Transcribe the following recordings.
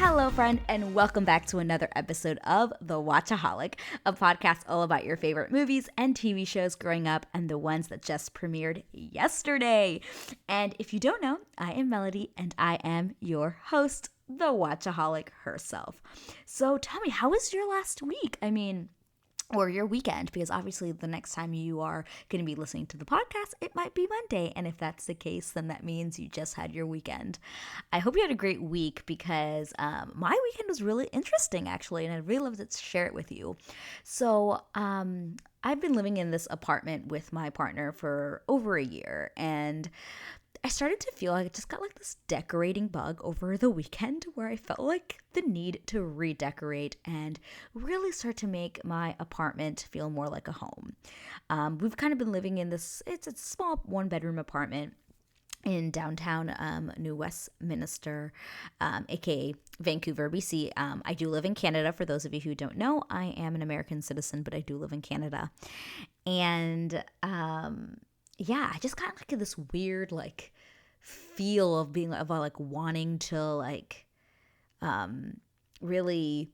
Hello, friend, and welcome back to another episode of The Watchaholic, a podcast all about your favorite movies and TV shows growing up and the ones that just premiered yesterday. And if you don't know, I am Melody, and I am your host, the Watchaholic herself. So tell me, how was your last week? Or your weekend, because obviously the next time you are going to be listening to the podcast, it might be Monday. And if that's the case, then that means you just had your weekend. I hope you had a great week because my weekend was really interesting, actually, and I'd really love to share it with you. So, I've been living in this apartment with my partner for over a year, and I started to feel like I just got like this decorating bug over the weekend where I felt like the need to redecorate and really start to make my apartment feel more like a home. We've kind of been living in it's a small one-bedroom apartment in downtown New Westminster, aka Vancouver, BC. I do live in Canada. For those of you who don't know, I am an American citizen, but I do live in Canada. And yeah, I just got like this weird like feel of being of like wanting to like really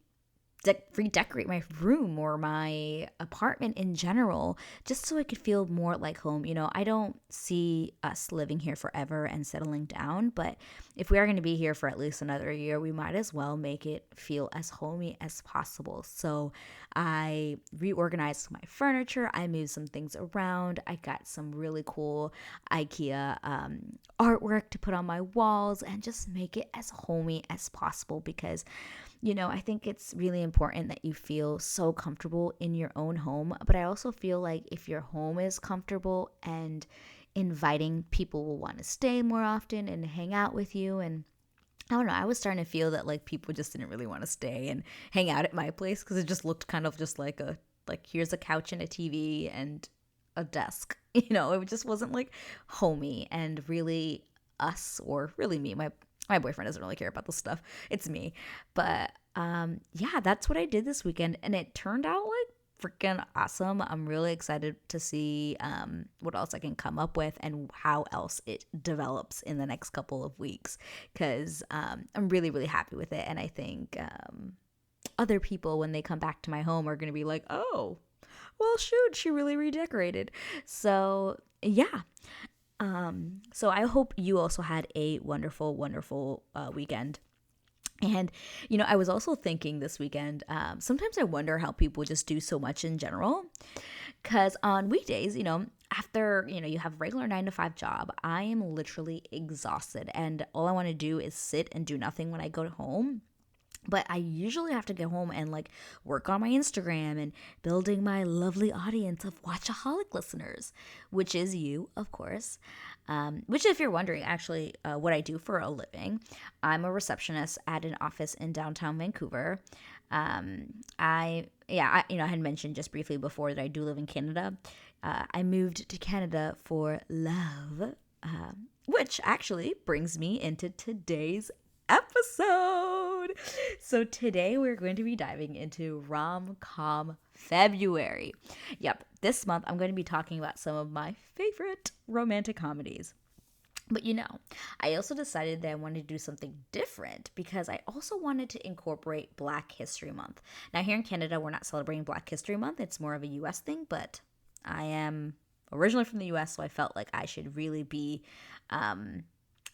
redecorate my room or my apartment in general, just so it could feel more like home. You know, I don't see us living here forever and settling down, but if we are going to be here for at least another year, we might as well make it feel as homey as possible. So I reorganized my furniture, I moved some things around, I got some really cool IKEA artwork to put on my walls and just make it as homey as possible because I think it's really important that you feel so comfortable in your own home. But I also feel like if your home is comfortable and inviting, people will want to stay more often and hang out with you. And I don't know, I was starting to feel that like people just didn't really want to stay and hang out at my place because it just looked kind of just like here's a couch and a TV and a desk. It just wasn't like homey and really us, or really me. My boyfriend doesn't really care about this stuff. It's me. But yeah, that's what I did this weekend. And it turned out like freaking awesome. I'm really excited to see what else I can come up with and how else it develops in the next couple of weeks. Because I'm really, really happy with it. And I think other people, when they come back to my home, are going to be like, oh, well, shoot, she really redecorated. So yeah. So I hope you also had a wonderful, wonderful weekend. And, I was also thinking this weekend, sometimes I wonder how people just do so much in general. Because on weekdays, after, you have a regular 9 to 5 job, I am literally exhausted. And all I want to do is sit and do nothing when I go home. But I usually have to get home and like work on my Instagram and building my lovely audience of Watchaholic listeners, which is you, of course. Which, if you're wondering, actually, what I do for a living, I'm a receptionist at an office in downtown Vancouver. I had mentioned just briefly before that I do live in Canada. I moved to Canada for love, which actually brings me into today's episode. So today we're going to be diving into rom-com February. Yep, this month I'm going to be talking about some of my favorite romantic comedies. But I also decided that I wanted to do something different because I also wanted to incorporate Black History Month. Now here in Canada, we're not celebrating Black History Month. It's more of a US thing, but I am originally from the US, so I felt like I should really be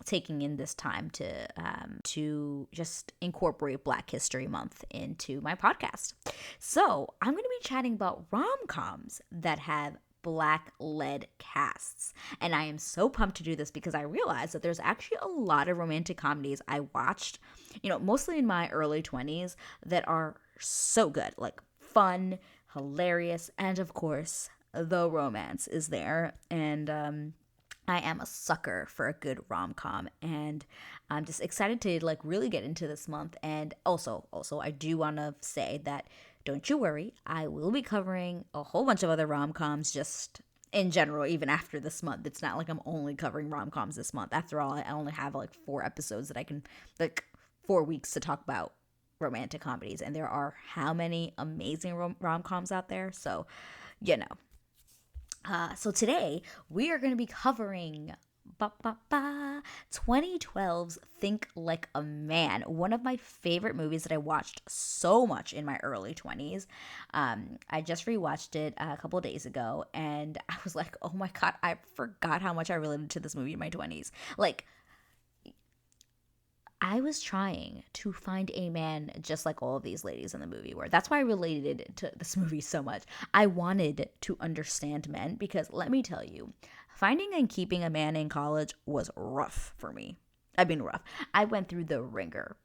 taking in this time to just incorporate Black History Month into my podcast. So I'm going to be chatting about rom-coms that have Black-led casts. And I am so pumped to do this because I realized that there's actually a lot of romantic comedies I watched, mostly in my early 20s, that are so good, like fun, hilarious, and of course, the romance is there. And I am a sucker for a good rom-com, and I'm just excited to like really get into this month. And also I do want to say that don't you worry, I will be covering a whole bunch of other rom-coms just in general, even after this month. It's not like I'm only covering rom-coms this month. After all, I only have like 4 episodes that I can, like 4 weeks to talk about romantic comedies, and there are how many amazing rom-coms out there. So so today we are going to be covering ba, ba, ba. 2012's Think Like a Man, one of my favorite movies that I watched so much in my early 20s. I just rewatched it a couple of days ago, and I was like, oh my God, I forgot how much I related to this movie in my 20s. Like, I was trying to find a man just like all of these ladies in the movie were. That's why I related to this movie so much. I wanted to understand men because let me tell you, finding and keeping a man in college was rough for me. I mean, rough. I went through the ringer.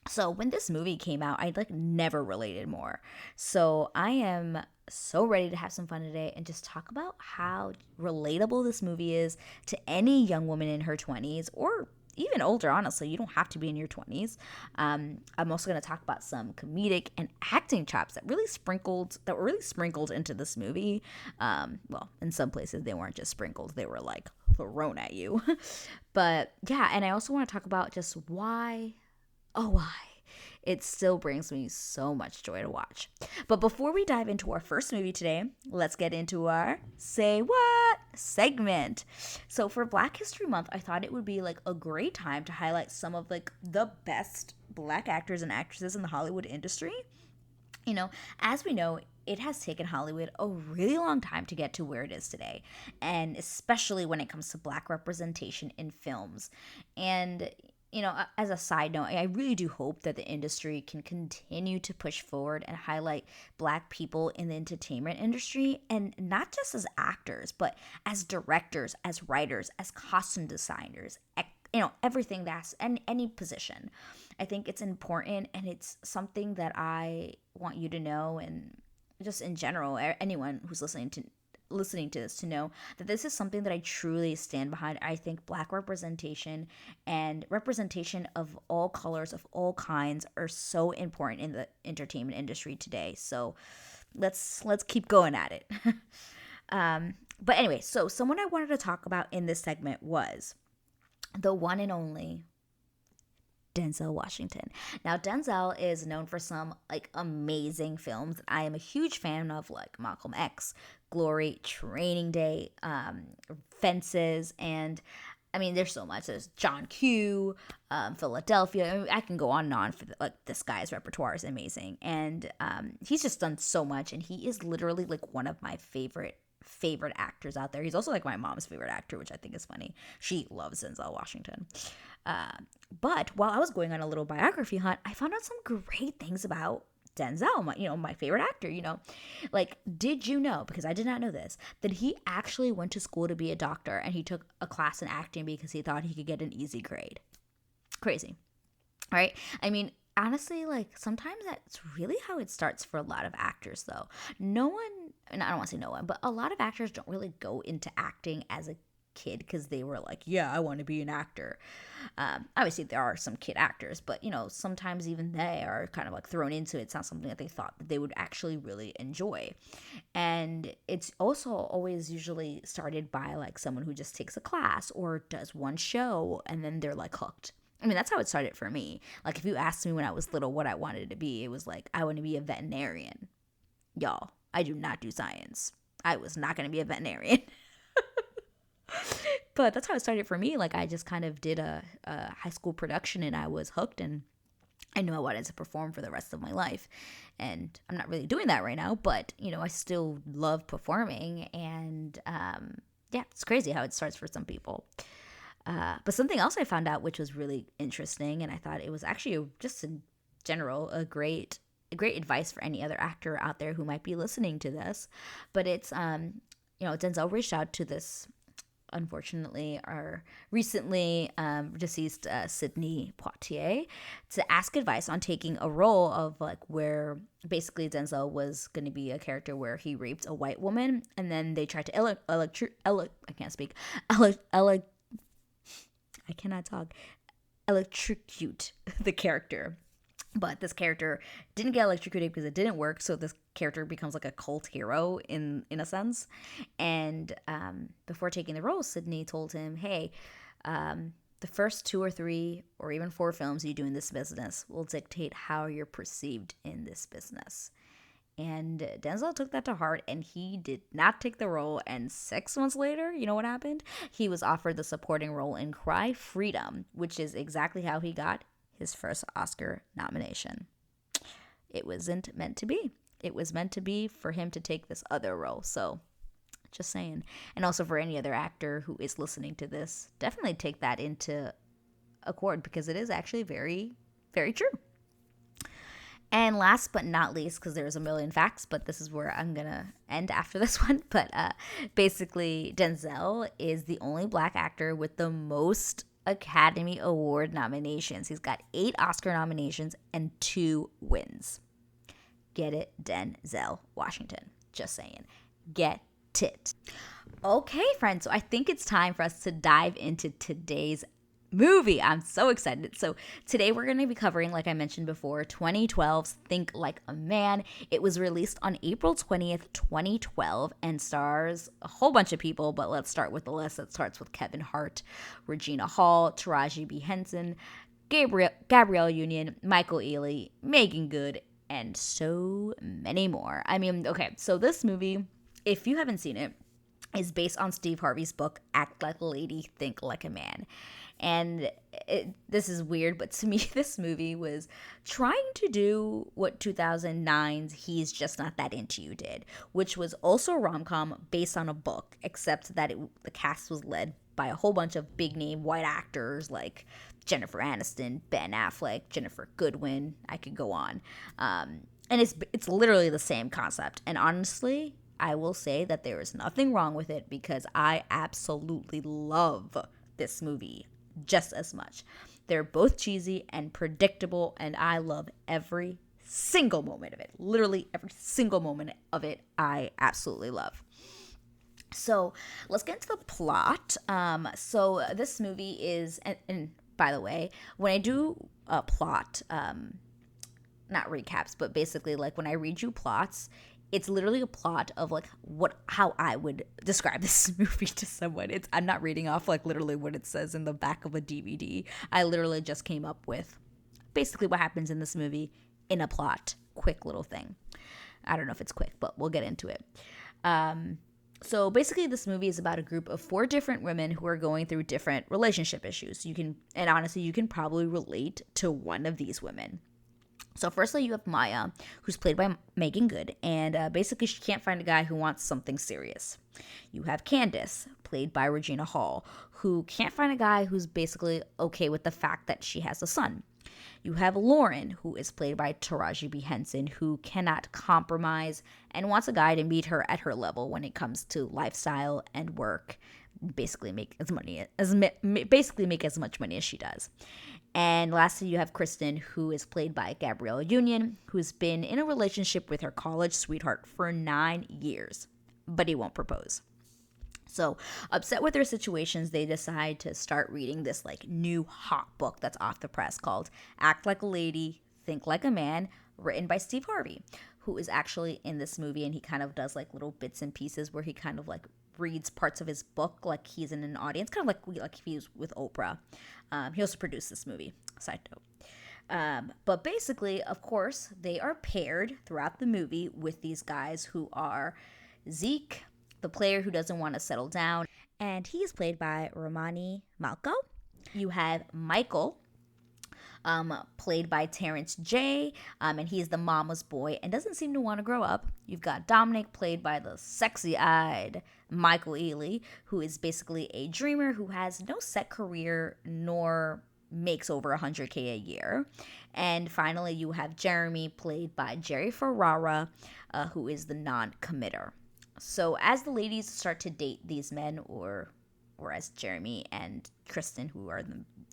So when this movie came out, I like never related more. So I am so ready to have some fun today and just talk about how relatable this movie is to any young woman in her 20s or even older, honestly. You don't have to be in your 20s. I'm also going to talk about some comedic and acting chops that were really sprinkled into this movie. Well, in some places they weren't just sprinkled, they were like thrown at you. But yeah, and I also want to talk about just why, oh, why it still brings me so much joy to watch. But before we dive into our first movie today, let's get into our Say What segment. So for Black History Month, I thought it would be like a great time to highlight some of like the best Black actors and actresses in the Hollywood industry. You know, as we know, it has taken Hollywood a really long time to get to where it is today, and especially when it comes to Black representation in films. And as a side note, I really do hope that the industry can continue to push forward and highlight Black people in the entertainment industry, and not just as actors, but as directors, as writers, as costume designers, everything that's any position. I think it's important, and it's something that I want you to know, and just in general, anyone who's listening to this to know that this is something that I truly stand behind. I think Black representation and representation of all colors, of all kinds, are so important in the entertainment industry today. So let's keep going at it. But anyway, so someone I wanted to talk about in this segment was the one and only Denzel Washington. Now, Denzel is known for some like amazing films. I am a huge fan of like Malcolm X, Glory, Training Day, Fences, and I mean, there's so much. There's John Q, Philadelphia. I mean, I can go on and on. Like this guy's repertoire is amazing, and he's just done so much. And he is literally like one of my favorite actors out there. He's also like my mom's favorite actor, which I think is funny. She loves Denzel Washington. But while I was going on a little biography hunt, I found out some great things about Denzel, my favorite actor. Like, did you know, because I did not know this, that he actually went to school to be a doctor, and he took a class in acting because he thought he could get an easy grade. Crazy, right? I mean, honestly, like sometimes that's really how it starts for a lot of actors, though. No one, and I don't want to say no one, but a lot of actors don't really go into acting as a kid because they were like, yeah, I want to be an actor. Obviously there are some kid actors, but sometimes even they are kind of like thrown into it. It's not something that they thought that they would actually really enjoy. And it's also always usually started by like someone who just takes a class or does one show and then they're like hooked. I mean, that's how it started for me. Like, if you asked me when I was little what I wanted to be, it was like, I want to be a veterinarian. Y'all, I do not do science. I was not going to be a veterinarian. But that's how it started for me. Like, I just kind of did a high school production and I was hooked, and I knew I wanted to perform for the rest of my life. And I'm not really doing that right now, but, I still love performing. And yeah, it's crazy how it starts for some people. But something else I found out, which was really interesting, and I thought it was actually just in general a great advice for any other actor out there who might be listening to this. But it's Denzel reached out to this, unfortunately, our recently deceased Sidney Poitier, to ask advice on taking a role of like where basically Denzel was going to be a character where he raped a white woman, and then they tried to electrocute the character. But this character didn't get electrocuted because it didn't work, so this character becomes like a cult hero in a sense. And before taking the role, Sydney told him, hey, the first 2 or 3 or even 4 films you do in this business will dictate how you're perceived in this business. And Denzel took that to heart, and he did not take the role. And 6 months later, you know what happened? He was offered the supporting role in Cry Freedom, which is exactly how he got his first Oscar nomination. It wasn't meant to be. It was meant to be for him to take this other role. So, just saying. And also for any other actor who is listening to this, definitely take that into accord, because it is actually very, very true. And last but not least, because there's a million facts, but this is where I'm going to end after this one. But basically, Denzel is the only black actor with the most Academy Award nominations. He's got 8 Oscar nominations and 2 wins. Get it, Denzel Washington. Just saying. Get it. Okay, friends. So I think it's time for us to dive into today's movie. I'm so excited. So today we're going to be covering, like I mentioned before, 2012's Think Like a Man. It was released on April 20th, 2012, and stars a whole bunch of people, but let's start with the list. It starts with Kevin Hart, Regina Hall, Taraji B. Henson, Gabrielle Union, Michael Ealy, Megan Good, and so many more. I mean, okay, so this movie, if you haven't seen it, is based on Steve Harvey's book, Act Like a Lady, Think Like a Man. And this is weird, but to me, this movie was trying to do what 2009's He's Just Not That Into You did, which was also a rom-com based on a book, except that the cast was led by a whole bunch of big-name white actors like Jennifer Aniston, Ben Affleck, Jennifer Goodwin. I could go on. And it's literally the same concept. And honestly, I will say that there is nothing wrong with it, because I absolutely love this movie just as much. They're both cheesy and predictable, and I love every single moment of it. Literally every single moment of it, I absolutely love. So let's get into the plot. So this movie is, and by the way, when I do a plot, not recaps, but basically like when I read you plots, it's literally a plot of like how I would describe this movie to someone. I'm not reading off like literally what it says in the back of a DVD. I literally just came up with basically what happens in this movie in a plot, quick little thing. I don't know if it's quick, but we'll get into it. So basically this movie is about a group of 4 different women who are going through different relationship issues. Honestly, you can probably relate to one of these women. So firstly, you have Maya, who's played by Megan Good, and basically she can't find a guy who wants something serious. You have Candace, played by Regina Hall, who can't find a guy who's basically okay with the fact that she has a son. You have Lauren, who is played by Taraji B. Henson, who cannot compromise and wants a guy to meet her at her level when it comes to lifestyle and work. Basically make as much money as she does. And lastly, you have Kristen, who is played by Gabrielle Union, who's been in a relationship with her college sweetheart for 9 years, but he won't propose. So, upset with their situations, they decide to start reading this like new hot book that's off the press called Act Like a Lady, Think Like a Man, written by Steve Harvey, who is actually in this movie, and he kind of does like little bits and pieces where he kind of like reads parts of his book like he's in an audience, kind of like if he was with Oprah. He also produced this movie, side note. But basically, of course, they are paired throughout the movie with these guys who are Zeke, the player who doesn't want to settle down, and he's played by Romani Malco. You have Michael, played by Terrence J, and he's the mama's boy and doesn't seem to want to grow up. You've got Dominic, played by the sexy-eyed Michael Ealy, who is basically a dreamer who has no set career nor makes over $100K a year. And finally, you have Jeremy, played by Jerry Ferrara, who is the non-committer. So as the ladies start to date these men, or as Jeremy and Kristen, who are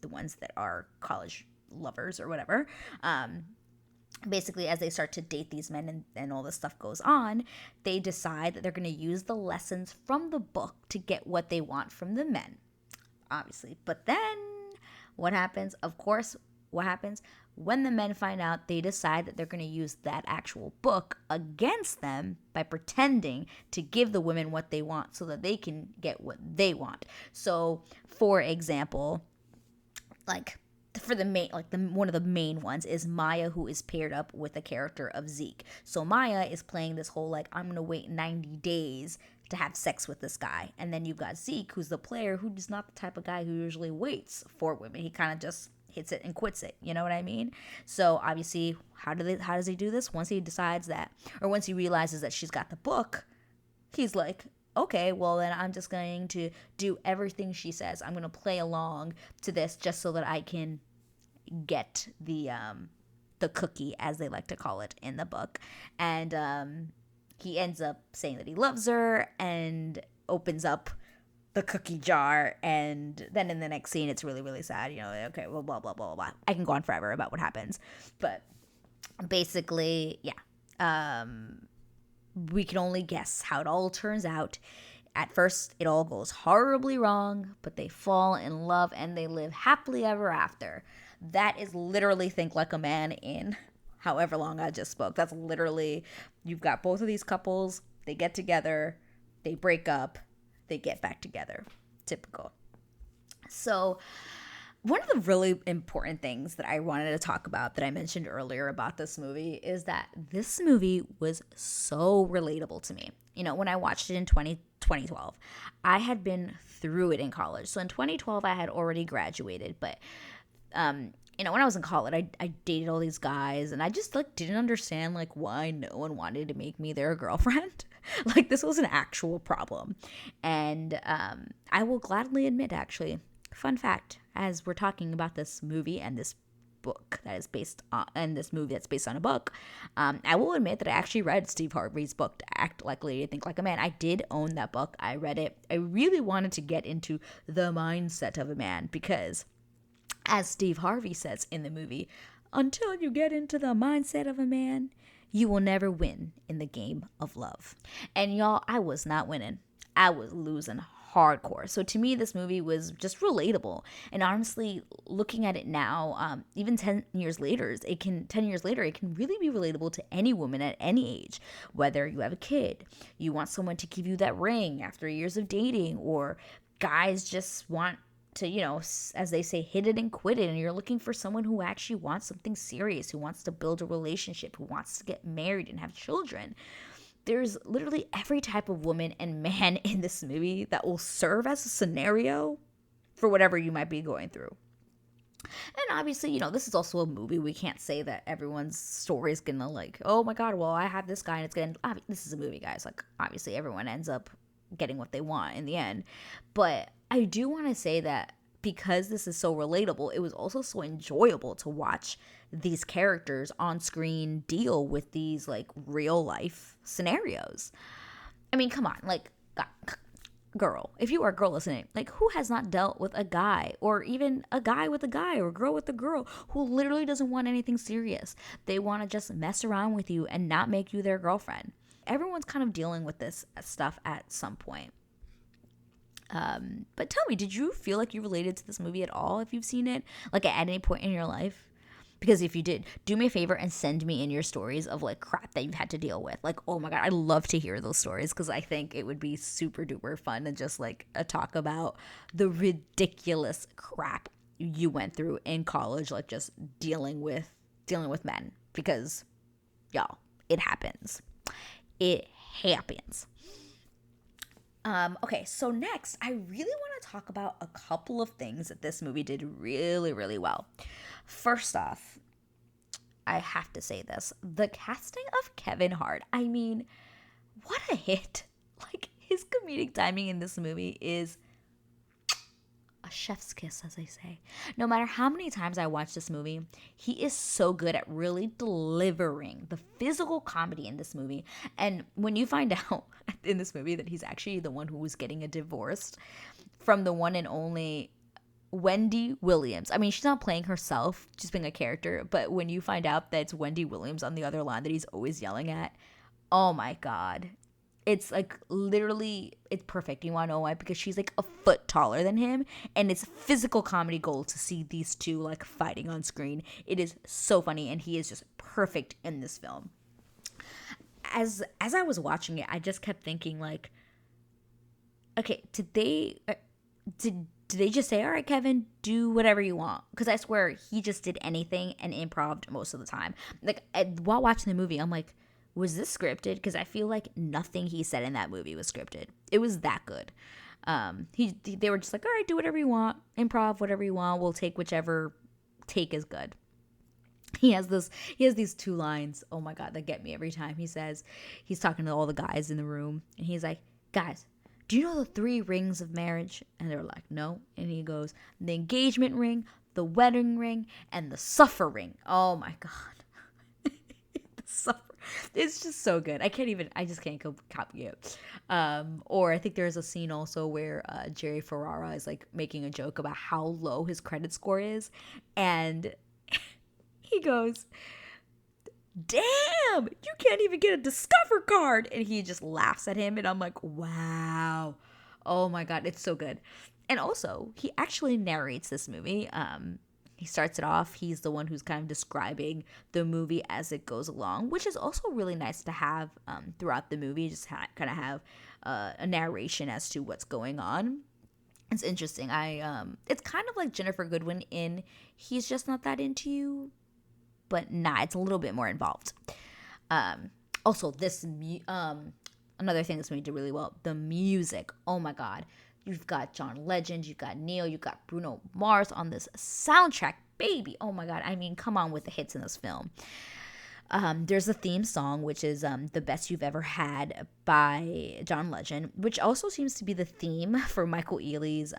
the ones that are college lovers or whatever, basically as they start to date these men and all this stuff goes on, they decide that they're going to use the lessons from the book to get what they want from the men, obviously. But then what happens? Of course, what happens? When the men find out, they decide that they're going to use that actual book against them by pretending to give the women what they want so that they can get what they want. So, for example, like for the main, like the one of the main ones is Maya, who is paired up with the character of Zeke. So Maya is playing this whole like, I'm gonna wait 90 days to have sex with this guy, and then you've got Zeke, who's the player, who's not the type of guy who usually waits for women. He kind of just hits it and quits it. You know what I mean? So obviously, how does he do this? Once he decides that, or once he realizes that she's got the book, he's like, okay, well then I'm just going to do everything she says. I'm going to play along to this just so that I can get the cookie, as they like to call it in the book. And he ends up saying that he loves her and opens up the cookie jar, and then in the next scene it's really, really sad. You know, okay, well, blah blah blah blah. I can go on forever about what happens, but basically, yeah. We can only guess how it all turns out. At first, it all goes horribly wrong, but they fall in love and they live happily ever after. That is literally Think Like a Man in however long I just spoke. That's literally, you've got both of these couples, they get together, they break up, they get back together. Typical. So, one of the really important things that I wanted to talk about that I mentioned earlier about this movie is that this movie was so relatable to me. You know, when I watched it in 2012, I had been through it in college. So in 2012, I had already graduated. But, you know, when I was in college, I dated all these guys. And I just, like, didn't understand, like, why no one wanted to make me their girlfriend. Like, this was an actual problem. And I will gladly admit, actually, fun fact, as we're talking about this movie and this book that is based on, and this movie that's based on a book, I will admit that I actually read Steve Harvey's book, To Act Like a Lady, Think Like a Man. I did own that book. I read it. I really wanted to get into the mindset of a man because, as Steve Harvey says in the movie, until you get into the mindset of a man, you will never win in the game of love. And y'all, I was not winning. I was losing hardcore. So to me, this movie was just relatable. And honestly, looking at it now, even 10 years later, it can really be relatable to any woman at any age. Whether you have a kid, you want someone to give you that ring after years of dating, or guys just want to, you know, as they say, hit it and quit it, and you're looking for someone who actually wants something serious, who wants to build a relationship, who wants to get married and have children. There's literally every type of woman and man in this movie that will serve as a scenario for whatever you might be going through. And obviously, you know, this is also a movie. We can't say that everyone's story is gonna, like, oh my god, well, I have this guy and it's gonna, this is a movie, guys. Like, obviously everyone ends up getting what they want in the end. But I do want to say that because this is so relatable, it was also so enjoyable to watch these characters on screen deal with these, like, real life scenarios. I mean, come on, like, girl, if you are a girl listening, like, who has not dealt with a guy, or even a guy with a guy, or a girl with a girl, who literally doesn't want anything serious? They want to just mess around with you and not make you their girlfriend. Everyone's kind of dealing with this stuff at some point. But tell me, did you feel like you related to this movie at all if you've seen it, like, at any point in your life? Because if you did, do me a favor and send me in your stories of, like, crap that you've had to deal with. Like, oh my god, I love to hear those stories, because I think it would be super duper fun to just, like, talk about the ridiculous crap you went through in college, like, just dealing with men. Because, y'all, it happens. It happens. Okay, so next, I really want to talk about a couple of things that this movie did really, really well. First off, I have to say this. The casting of Kevin Hart, I mean, what a hit. Like, his comedic timing in this movie is a chef's kiss, as they say. No matter how many times I watch this movie, he is so good at really delivering the physical comedy in this movie. And when you find out in this movie that he's actually the one who was getting a divorce from the one and only Wendy Williams. I mean, she's not playing herself, she's being a character, but when you find out that it's Wendy Williams on the other line that he's always yelling at, oh my god. It's, like, literally, it's perfect. You want to know why? Because she's, like, a foot taller than him, and it's physical comedy gold to see these two, like, fighting on screen. It is so funny, and he is just perfect in this film. As I was watching it, I just kept thinking, like, okay, did did they just say, all right, Kevin, do whatever you want? Because I swear he just did anything and improv most of the time. Like, while watching the movie, I'm like, was this scripted? Because I feel like nothing he said in that movie was scripted. It was that good. They were just like, all right, do whatever you want, improv whatever you want. We'll take whichever take is good. He has these two lines, oh my god, that get me every time. He says, he's talking to all the guys in the room, and he's like, guys, do you know the 3 rings of marriage? And they're like, no. And he goes, the engagement ring, the wedding ring, and the suffer ring. Oh my god. The suffer. It's just so good. I just can't copy it. Or I think there's a scene also where Jerry Ferrara is like making a joke about how low his credit score is, and he goes, damn, you can't even get a Discover card. And he just laughs at him. And I'm like, wow. Oh my God. It's so good. And also, he actually narrates this movie. He starts it off. He's the one who's kind of describing the movie as it goes along, which is also really nice to have throughout the movie. Just kind of have a narration as to what's going on. It's interesting. It's kind of like Jennifer Goodwin in He's Just Not That Into You, but nah, it's a little bit more involved. Also, another thing this movie did really well, the music. Oh my God. You've got John Legend, you've got Neil, you've got Bruno Mars on this soundtrack, baby. Oh my God. I mean, come on with the hits in this film. There's a theme song, which is The Best You've Ever Had by John Legend, which also seems to be the theme for Michael Ealy's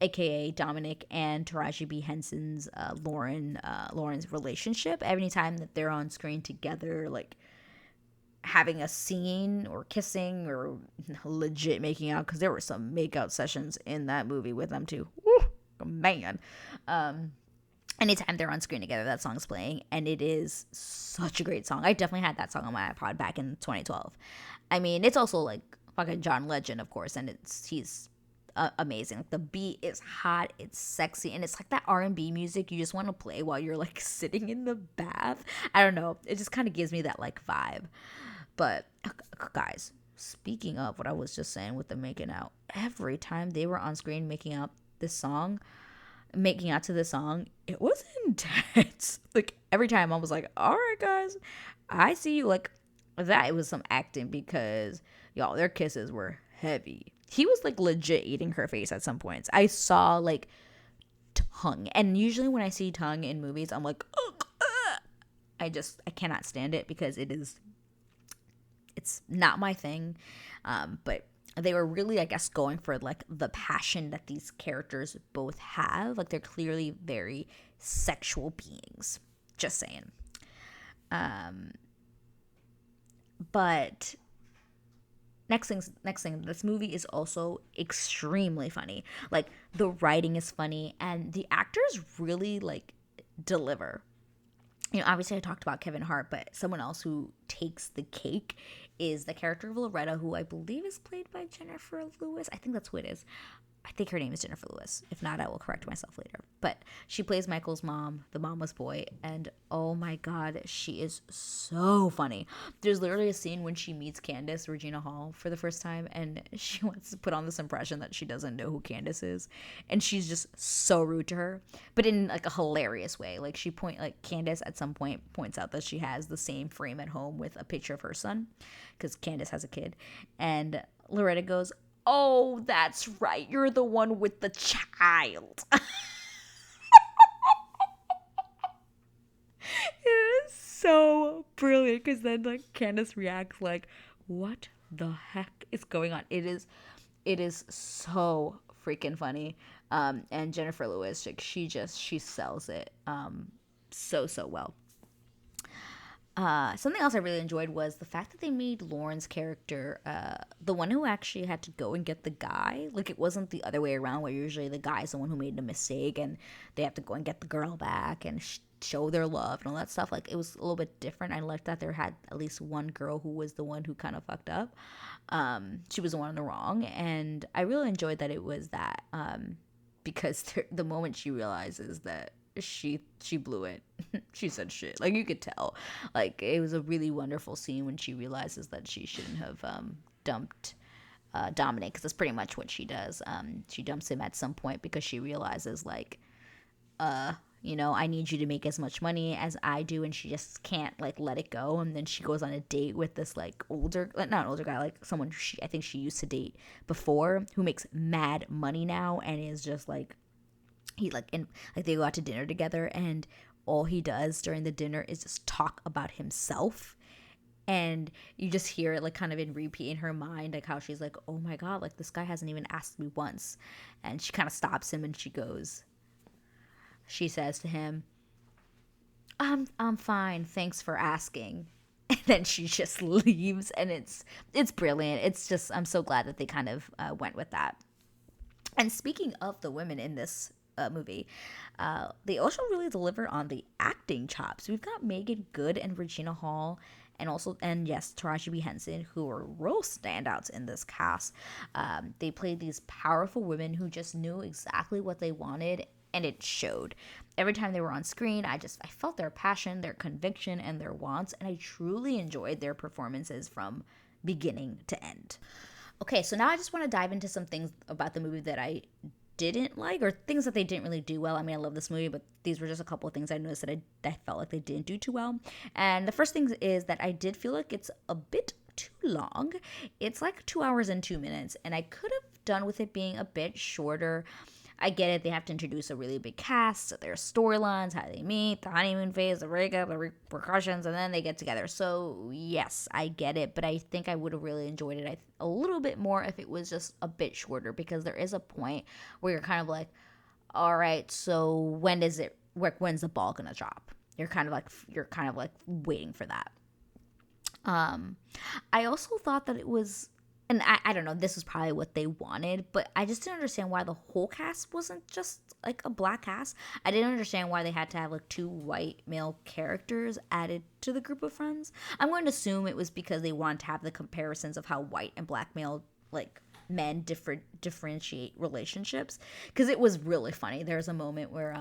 aka Dominic and Taraji B. Henson's Lauren's relationship. Every time that they're on screen together, like having a scene or kissing or legit making out, because there were some makeout sessions in that movie with them too. Woo, man. Anytime they're on screen together, that song's playing, and it is such a great song. I definitely had that song on my iPod back in 2012. I mean, it's also like fucking John Legend, of course, and he's amazing. Like, the beat is hot, it's sexy, and it's like that R&B music you just want to play while you're like sitting in the bath. I don't know, it just kind of gives me that like vibe. But guys, speaking of what I was just saying with the making out, every time they were on screen making out to this song, it was intense. Like, every time I was like, all right guys, I see you. Like, that it was some acting, because y'all, their kisses were heavy. He was like legit eating her face at some points. I saw like tongue, and usually when I see tongue in movies, I'm like, ugh, I cannot stand it, because it's not my thing. But they were really, I guess, going for like the passion that these characters both have. Like, they're clearly very sexual beings. Just saying. But next thing, this movie is also extremely funny. Like, the writing is funny, and the actors really like deliver. You know, obviously I talked about Kevin Hart, but someone else who takes the cake is the character of Loretta, who I believe is played by Jennifer Lewis. I think that's who it is. I think her name is Jennifer Lewis. If not, I will correct myself later. But she plays Michael's mom, the mama's boy, and oh my God, she is so funny. There's literally a scene when she meets Candace, Regina Hall, for the first time, and she wants to put on this impression that she doesn't know who Candace is, and she's just so rude to her, but in like a hilarious way. Like, Candace at some point points out that she has the same frame at home with a picture of her son, because Candace has a kid, and Loretta goes, oh, that's right, you're the one with the child. It is so brilliant, because then like Candace reacts like, what the heck is going on? It is so freaking funny. And Jennifer Lewis, like, she sells it so well. Something else I really enjoyed was the fact that they made Lauren's character the one who actually had to go and get the guy. Like, it wasn't the other way around, where usually the guy's the one who made the mistake and they have to go and get the girl back and show their love and all that stuff. Like, it was a little bit different. I liked that there had at least one girl who was the one who kind of fucked up. She was the one in the wrong, and I really enjoyed that it was that, because the moment she realizes that she blew it, she said shit. Like, you could tell. Like, it was a really wonderful scene when she realizes that she shouldn't have dumped Dominic, because that's pretty much what she does. She dumps him at some point because she realizes, like, I need you to make as much money as I do, and she just can't like let it go. And then she goes on a date with this like older, not an older guy, like someone I think she used to date before, who makes mad money now, and is just like he like and like they go out to dinner together, and all he does during the dinner is just talk about himself. And you just hear it like kind of in repeat in her mind, like how she's like, oh my god, like this guy hasn't even asked me once. And she kind of stops him and she says to him, I'm fine, thanks for asking. And then she just leaves, and it's brilliant. It's just, I'm so glad that they kind of went with that. And speaking of the women in this movie, they also really deliver on the acting chops. We've got Megan Good and Regina Hall, and yes, Taraji B. Henson, who are real standouts in this cast. They played these powerful women who just knew exactly what they wanted, and it showed. Every time they were on screen, I felt their passion, their conviction, and their wants, and I truly enjoyed their performances from beginning to end. Okay, so now I just want to dive into some things about the movie that I didn't like, or things that they didn't really do well. I mean, I love this movie, but these were just a couple of things I noticed that I felt like they didn't do too well. And the first thing is that I did feel like it's a bit too long. It's like 2 hours and 2 minutes, and I could have done with it being a bit shorter. I get it. They have to introduce a really big cast, their storylines, how they meet, the honeymoon phase, the breakup, the repercussions, and then they get together. So, yes, I get it. But I think I would have really enjoyed it a little bit more if it was just a bit shorter, because there is a point where you're kind of like, all right, so when's the ball going to drop? You're kind of like waiting for that. I also thought that it was, and I don't know, this was probably what they wanted, but I just didn't understand why the whole cast wasn't just like a black cast. I didn't understand why they had to have like 2 white male characters added to the group of friends. I'm going to assume it was because they wanted to have the comparisons of how white and black male like men differentiate relationships, because it was really funny. There's a moment where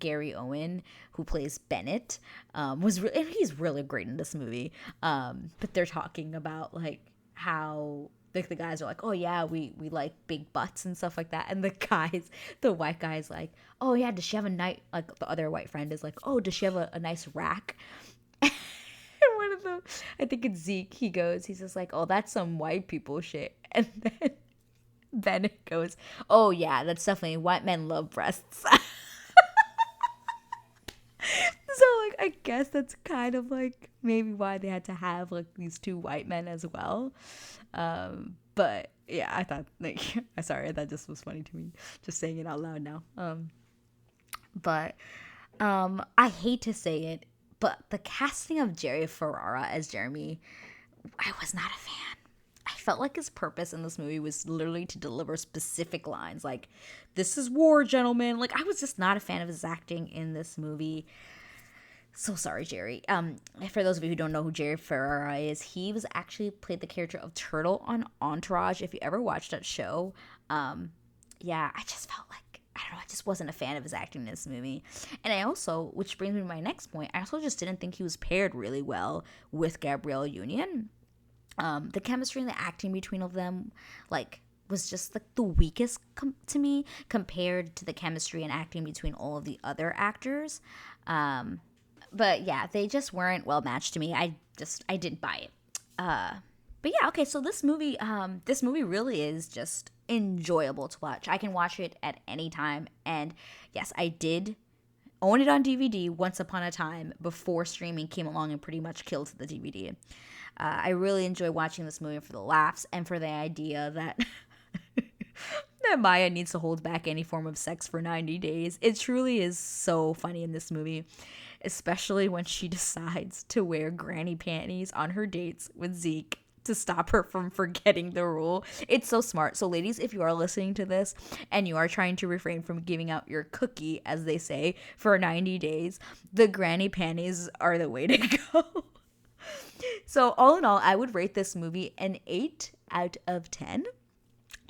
Gary Owen, who plays Bennett, and he's really great in this movie, but they're talking about like how like the guys are like, oh yeah, we like big butts and stuff like that, and the white guy's like, oh yeah, does she have a nice, like the other white friend is like, oh, does she have a nice rack? And one of them, I think it's Zeke, he's just like, oh, that's some white people shit. And then Bennett goes, oh yeah, that's definitely, white men love breasts. So like I guess that's kind of like maybe why they had to have like these 2 white men as well. But yeah, I thought like sorry, that just was funny to me, just saying it out loud now. But I hate to say it, but the casting of Jerry Ferrara as Jeremy, I was not a fan. I felt like his purpose in this movie was literally to deliver specific lines like, this is war, gentlemen. Like, I was just not a fan of his acting in this movie. So sorry, Jerry. For those of you who don't know who Jerry Ferrara is, he was actually played the character of Turtle on Entourage. If you ever watched that show, yeah, I just felt like, I don't know, I just wasn't a fan of his acting in this movie. And I also, which brings me to my next point, I also just didn't think he was paired really well with Gabrielle Union. The chemistry and the acting between of them, like, was just like the weakest to me compared to the chemistry and acting between all of the other actors. But yeah, they just weren't well matched to me. I didn't buy it. But yeah, okay, so this movie really is just enjoyable to watch. I can watch it at any time. And yes, I did own it on DVD once upon a time before streaming came along and pretty much killed the DVD. I really enjoy watching this movie for the laughs and for the idea that that Maya needs to hold back any form of sex for 90 days. It truly is so funny in this movie, especially when she decides to wear granny panties on her dates with Zeke to stop her from forgetting the rule. It's so smart. So ladies, if you are listening to this and you are trying to refrain from giving out your cookie, as they say, for 90 days, the granny panties are the way to go. So all in all, I would rate this movie an 8 out of 10.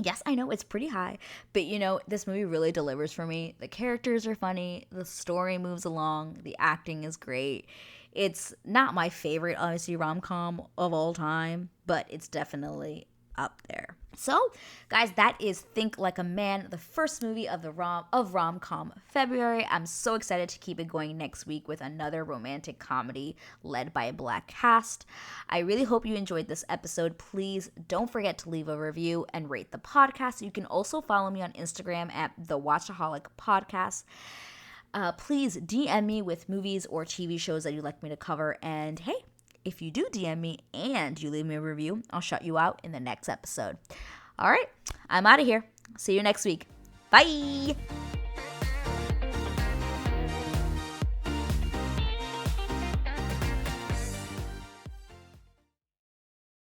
Yes, I know it's pretty high, but this movie really delivers for me. The characters are funny, the story moves along, the acting is great. It's not my favorite, obviously, rom-com of all time, but it's definitely up there. So, guys, that is Think Like a Man, the first movie of the rom-com February. I'm so excited to keep it going next week with another romantic comedy led by a Black cast. I really hope you enjoyed this episode. Please don't forget to leave a review and rate the podcast. You can also follow me on Instagram at the Watchaholic Podcast. Please DM me with movies or TV shows that you'd like me to cover. And hey, if you do DM me and you leave me a review, I'll shout you out in the next episode. All right, I'm out of here. See you next week. Bye.